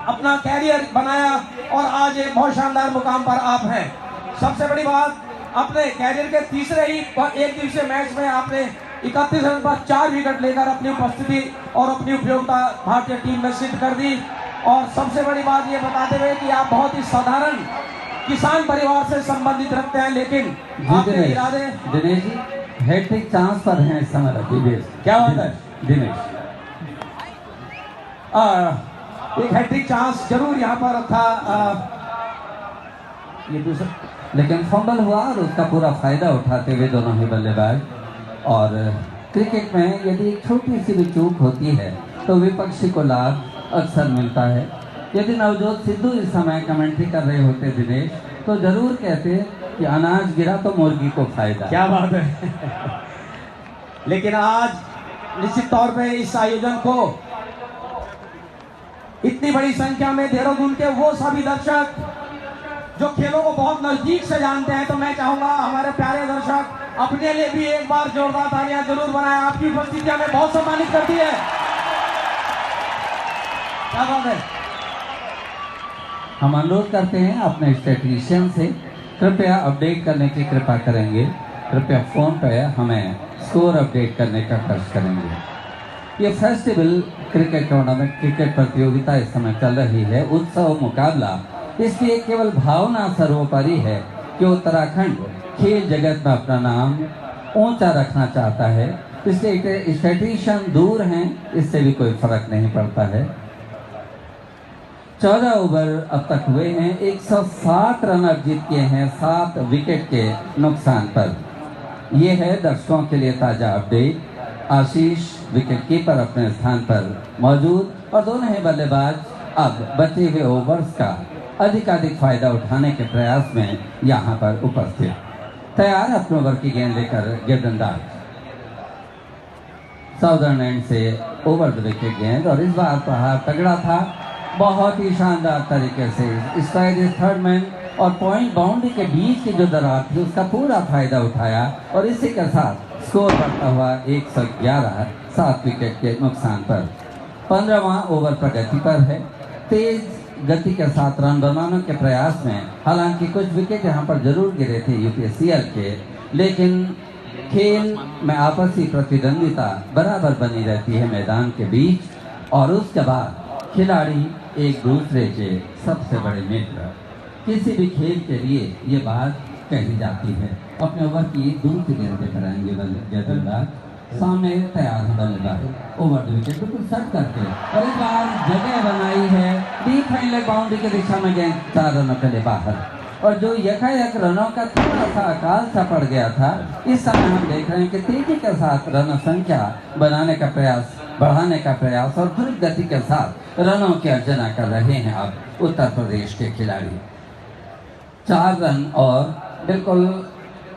अपना कैरियर बनाया और आज एक बहुत शानदार मुकाम पर आप हैं। सबसे बड़ी बात, अपने कैरियर के तीसरे ही एक दिवसीय मैच में आपने 31 रन पर 4 विकेट लेकर अपनी उपस्थिति और अपनी उपयोगिता भारतीय टीम में सिद्ध कर दी। और सबसे बड़ी बात ये बताते हुए कि आप बहुत ही साधारण किसान परिवार से संबंधित रखते हैं, लेकिन आपके इरादे दिनेश जी हैट्रिक चांस पर हैं इस समय दिनेश। क्या बात है दिनेश? एक हैट्रिक चांस जरूर यहाँ पर था। ये दूसरा, लेकिन फंबल हुआ और उसका पूरा फायदा उठाते हुए दोनों ही बल्लेबाज। और क्रिकेट में यदि एक छोटी सी भी चूक होती है तो विपक्षी को लाभ अक्सर मिलता है। यदि नवजोत सिद्धू इस समय कमेंट्री कर रहे होते दिनेश, तो जरूर कहते कि अनाज गिरा तो मुर्गी को फायदा। क्या बात है। लेकिन आज निश्चित तौर पे इस आयोजन को इतनी बड़ी संख्या में देहरादून के वो सभी दर्शक जो खेलों को बहुत नजदीक से जानते हैं, तो मैं चाहूंगा हमारे प्यारे दर्शक अपने लिए भी एक बार जोरदार तालियां जरूर बनाएं। आपकी उपस्थिति हमें बहुत सम्मानित करती है। क्या बात है। हम अनुरोध करते हैं अपने स्टैटिस्टिशियन से कृपया अपडेट करने की कृपा करेंगे। कृपया फोन पे हमें स्कोर अपडेट करने का खर्च करेंगे। ये फेस्टिवल क्रिकेट टूर्नामेंट, क्रिकेट प्रतियोगिता इस समय चल रही है, उत्सव मुकाबला, इसलिए केवल भावना सर्वोपरि है कि उत्तराखंड खेल जगत में अपना नाम ऊंचा रखना चाहता है। इसलिए स्टैटिशियन दूर हैं, इससे भी कोई फर्क नहीं पड़ता है। 14 ओवर अब तक हुए हैं, 107 रन अब जीत किए हैं 7 विकेट के नुकसान पर। ये है दर्शकों के लिए ताजा अपडेट। आशीष विकेटकीपर अपने स्थान पर मौजूद और दोनों ही बल्लेबाज अब बचे हुए ओवर्स का अधिकाधिक फायदा उठाने के प्रयास में यहाँ पर उपस्थित। तैयार अपने ओवर की गेंद लेकर गिरदंदाज साउदर्न एंड से ओवर द विकेट गेंद, और इस बार प्रहार तगड़ा था, बहुत ही शानदार तरीके से स्ट्राइक इज थर्ड मैन और पॉइंट बाउंड्री के बीच की जो दरार थी उसका पूरा फायदा उठाया और इसी के साथ स्कोर बढ़ता हुआ 111 7 विकेट के नुकसान पर। 15वां ओवर प्रगति पर है, तेज गति के साथ रन बनाने के प्रयास में हालांकि कुछ विकेट यहाँ पर जरूर गिरे थे यूपीएससीएल के, लेकिन खेल में आपसी प्रतिद्वंदिता बराबर बनी रहती है मैदान के बीच और उसके बाद खिलाड़ी एक दूसरे के सबसे बड़े मित्र। किसी भी खेल के लिए ये बात कही जाती है। अपने ओवर की दूसरी गेंद कराएंगे गेंदबाज, सामने तैयार है बल्लेबाज ओवर द विकेट बिल्कुल सेट करके, और इस बार जगह बनाई है डीप फाइन बाउंड्री की दिशा में, गेंद 4 रनों के लिए बाहर, और जो यकायक रनों का थोड़ा सा अकाल सा पड़ गया था, इस समय हम देख रहे हैं कि तेजी के साथ रन संख्या बनाने का प्रयास, बढ़ाने का प्रयास और द्रुत गति के साथ रनों की अर्जना कर रहे हैं अब उत्तर प्रदेश के खिलाड़ी। 4 रन और बिल्कुल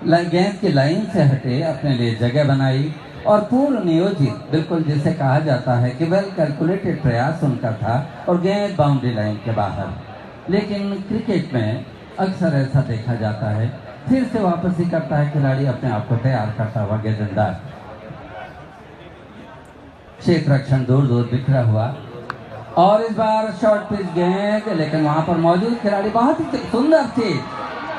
गेंद की लाइन से हटे अपने लिए जगह बनाई और पूर्व नियोजित, बिल्कुल जिसे कहा जाता है कि वेल कैलकुलेटेड प्रयास उनका था और गेंद बाउंड्री लाइन के बाहर। लेकिन क्रिकेट में अक्सर ऐसा देखा जाता है, फिर से वापसी करता है खिलाड़ी, अपने आप को तैयार करता हुआ गेंदबाज, क्षेत्र रक्षण दूर दूर बिखरा हुआ, और इस बार शॉर्ट पिच गेंद, लेकिन वहां पर मौजूद खिलाड़ी बहुत ही सुंदर थे,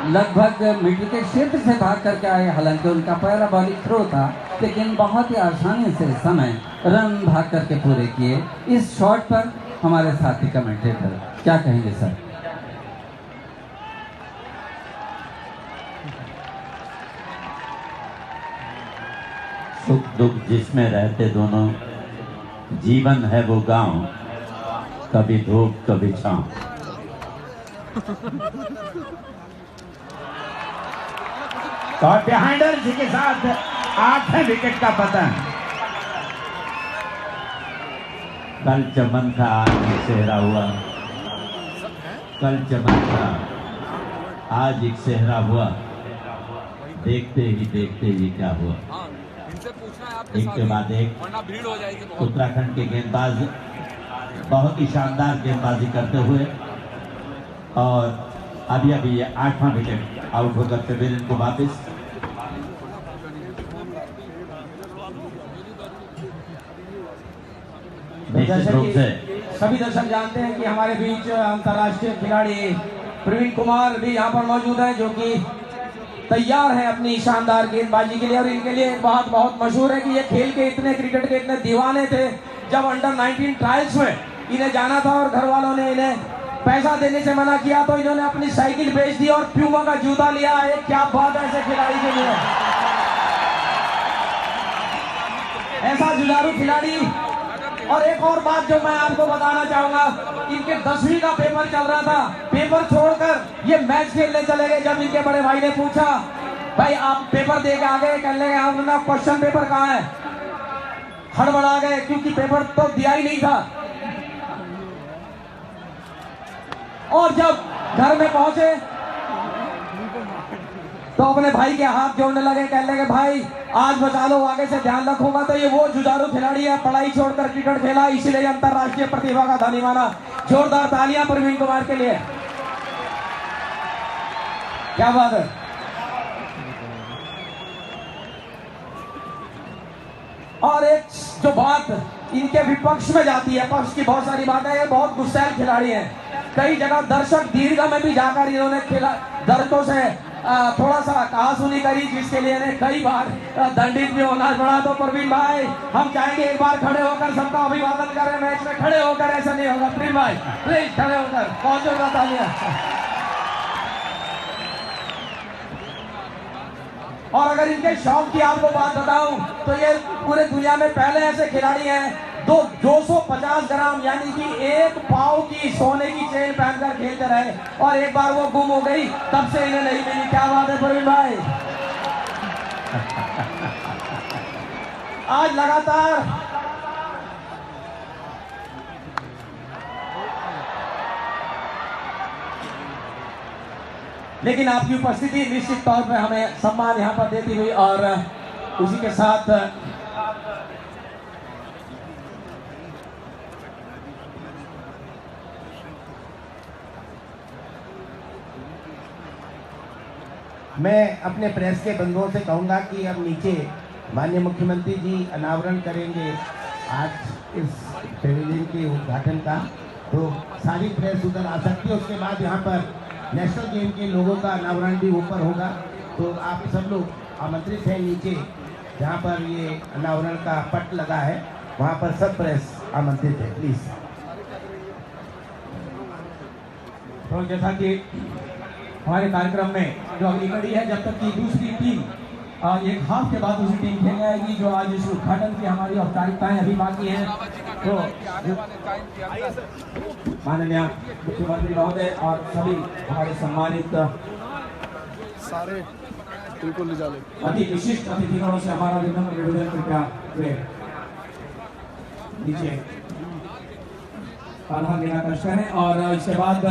लगभग मिड विकेट क्षेत्र से भाग करके आए, हालांकि उनका पहला बॉलिंग थ्रो था, लेकिन बहुत ही आसानी से समय रन भाग करके पूरे किए। इस शॉट पर हमारे साथी कमेंटेटर क्या कहेंगे सर? सुख दुख जिसमें रहते दोनों, जीवन है वो गांव, कभी धूप कभी छांव। और बिहाइंडर जी के साथ 8वें विकेट का पतन। कल चमन था आज एक सेहरा हुआ, कल चमन था आज एक सेहरा हुआ, देखते ही क्या हुआ। एक के बाद एक उत्तराखंड के गेंदबाज बहुत ही शानदार गेंदबाजी करते हुए, और अभी 8वां विकेट आउट होकर पेविलियन को वापस। निश्चित रूप से सभी दर्शक जानते हैं कि हमारे बीच अंतर्राष्ट्रीय खिलाड़ी प्रवीण कुमार भी यहाँ पर मौजूद है, जो कि तैयार है अपनी शानदार गेंदबाजी के लिए, और इनके लिए बहुत बहुत मशहूर है कि ये खेल के इतने, क्रिकेट के इतने दीवाने थे। जब अंडर 19 ट्रायल्स में इन्हें जाना था और घर वालों ने इन्हें पैसा देने से मना किया, तो इन्होंने अपनी साइकिल बेच दी और प्यूमा का जूता लिया है। क्या बात है ऐसे खिलाड़ी के लिए, ऐसा जुझारू खिलाड़ी। और एक और बात जो मैं आपको बताना चाहूंगा, इनके 10वीं का पेपर चल रहा था, पेपर छोड़कर ये मैच खेलने चले गए। जब इनके बड़े भाई ने पूछा, भाई आप पेपर दे के आ गए, कहने लगे उन्होंने क्वेश्चन पेपर कहाँ है, हड़बड़ा गए क्योंकि पेपर तो दिया ही नहीं था। और जब घर में पहुंचे तो अपने भाई के हाथ जोड़ने लगे, कहने लगे भाई आज बचा लो, आगे से ध्यान रखूंगा। तो ये वो जुझारू खिलाड़ी है, पढ़ाई छोड़कर क्रिकेट खेला, इसीलिए अंतरराष्ट्रीय प्रतिभा का धनी माना। जोरदार तालियां प्रवीण कुमार के लिए, क्या बात है। और एक जो बात इनके विपक्ष में जाती है, पक्ष की बहुत सारी बातें, ये बहुत गुस्सैल खिलाड़ी हैं। कई जगह दर्शक दीर्घा में भी जाकर इन्होंने दर्शकों से थोड़ा सा कहासुनी करी, जिसके लिए इन्हें कई बार दंडित भी होना पड़ा। तो प्रवीण भाई हम चाहेंगे एक बार खड़े होकर सबका अभिवादन करें, मैच में खड़े होकर, ऐसा नहीं होगा। प्रवीण भाई प्लीज खड़े होकर पहुंचो, तालियां। और अगर इनके शौक की आपको बात बताऊं तो ये पूरे दुनिया में पहले ऐसे खिलाड़ी हैं 250 ग्राम यानी कि 1 पाव की सोने की चेन पहनकर खेलते रहे और एक बार वो गुम हो गई, तब से इन्हें नहीं मिली। क्या बात है प्रवीण भाई? आज लगातार लेकिन आपकी उपस्थिति निश्चित तौर पर हमें सम्मान यहां पर देती हुई और उसी के साथ मैं अपने प्रेस के बंधुओं से कहूंगा कि अब नीचे माननीय मुख्यमंत्री जी अनावरण करेंगे आज इस पेविलियन के उद्घाटन का, तो सारी प्रेस उधर आ सकती है। उसके बाद यहाँ पर नेशनल गेम के लोगों का अनावरण भी ऊपर होगा, तो आप सब लोग आमंत्रित हैं नीचे जहाँ पर ये अनावरण का पट लगा है, वहाँ पर सब प्रेस आमंत्रित है, प्लीज़। तो जैसा कि हमारे कार्यक्रम में जो अगली कड़ी है, जब तक कि दूसरी टीम एक हाफ के बाद दूसरी टीम खेल जाएगी, जो आज इस उद्घाटन की हमारी औपचारिकताएं अभी बाकी हैं, तो माननीय मुख्यमंत्री महोदय और सभी हमारे सम्मानित सारे बिल्कुल ले जाले अति विशिष्ट अतिथिगणों से हमारा विनम्र निवेदन कृपया वे नीचे आधार लेना कष्ट करें। और इसके बाद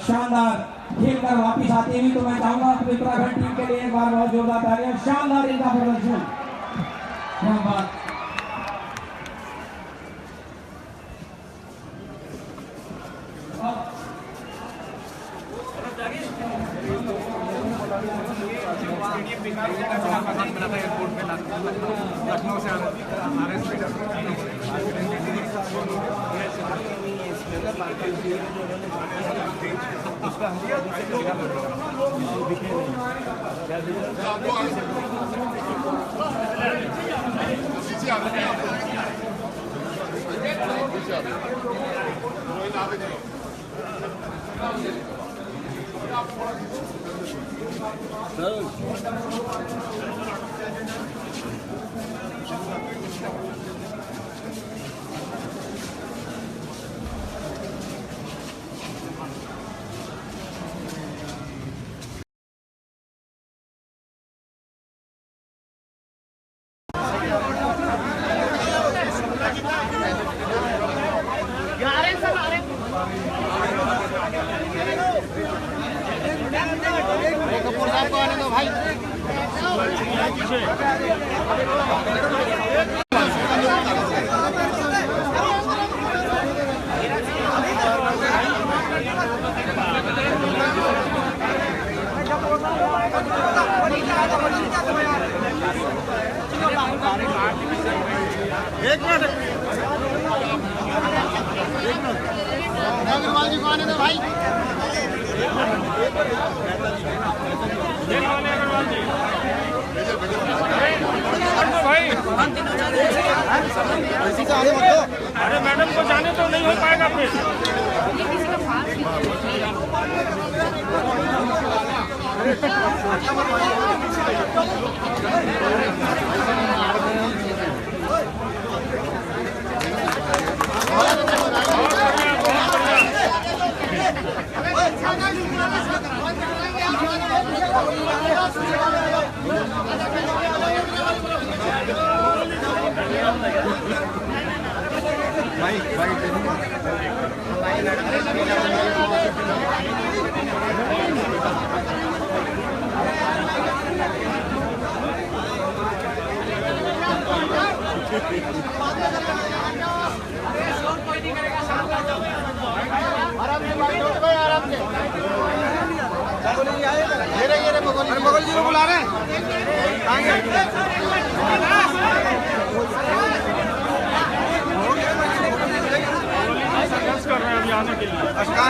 शानदार खेल कर वापिस आते हुए तो मैं चाहूंगा कि उत्तराखंड टीम के लिए एक बार बहुत जोरदार तालियां। शानदार इनका प्रदर्शन, क्या बात। लखनऊ से कपूर साहब को आने दो भाई। एक मिनट अग्रवाल जी को आने दो भाई। अरे मैडम को जाने तो नहीं हो पाएगा फिर। मुगल जी को बुला रहे हैं। कर रहे हैं अभी आने के लिए। रास्ता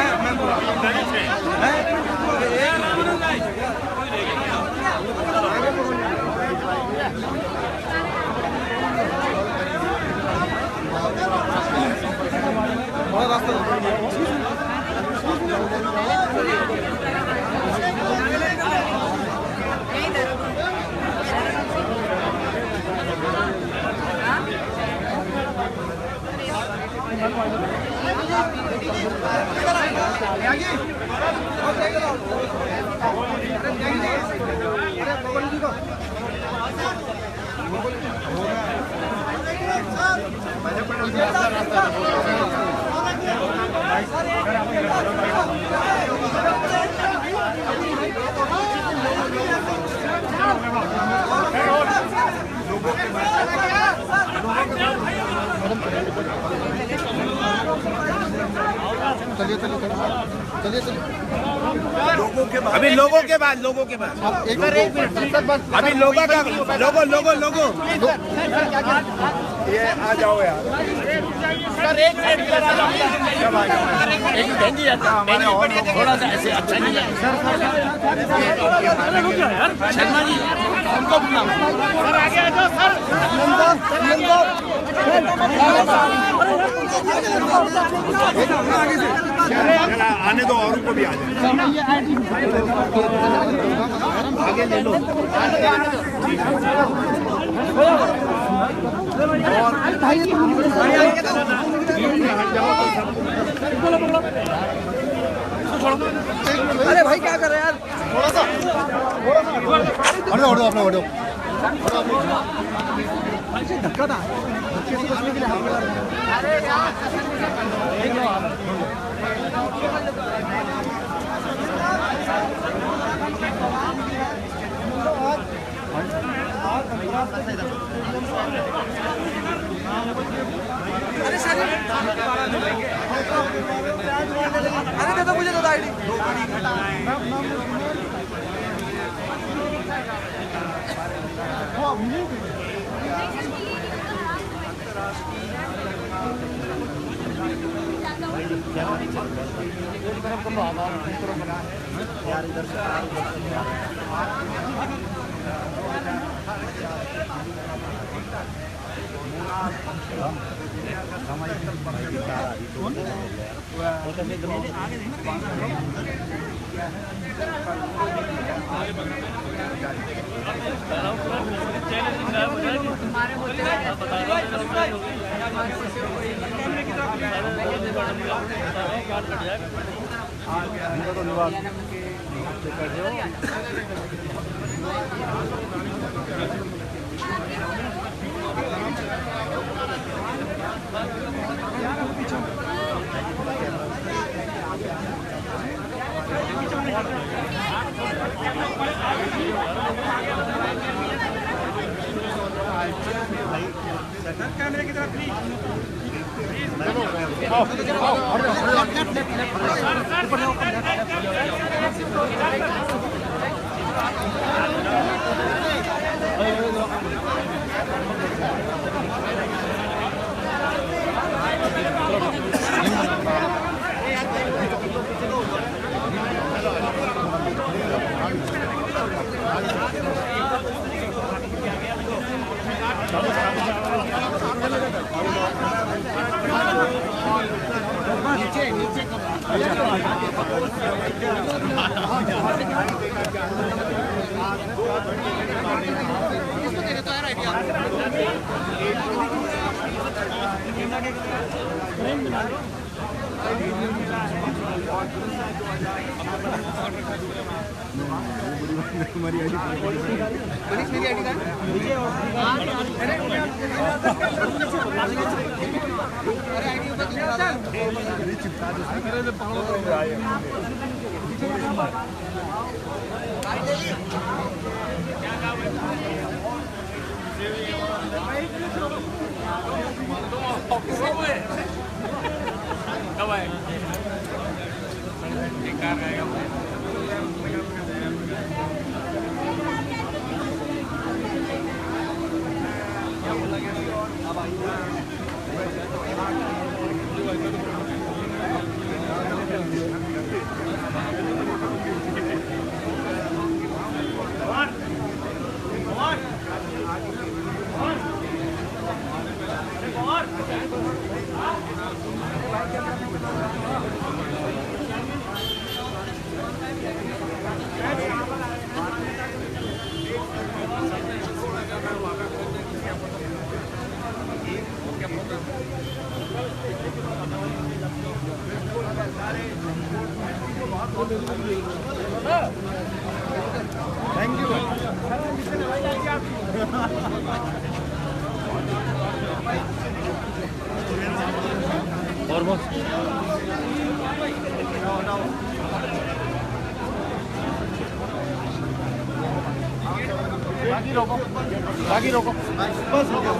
अभी लोगों के बाद एक बार 1 मिनट बस अभी लोगों का लोगो ये आ जाओ यार सर 1 मिनट इधर आ जाओ एक बहन जी थोड़ा सा ऐसे अच्छा नहीं लगता शर्मा जी हमको बुलाओ सर आगे आ जाओ सर आने दो औरों को भी आ आगे ले लो अरे भाई क्या कर रहे हैं यार थोड़ा सा हटो धक्का था धक्के से बचने के लिए हाथ लगा अरे दे दो मुझे तो आईडी यार इधर से कैमरे की तरफ तुम्हारी आईडी मेरी आईडी कार्ड अरे आईडी ऊपर चिपका दो अरे पकड़ो आए क्या काम है कब आए कार आएगा थैंक यू। ऑलमोस्ट बाकी रोको, बाकी रोको, बस रोको।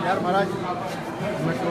यार महाराज मैं तो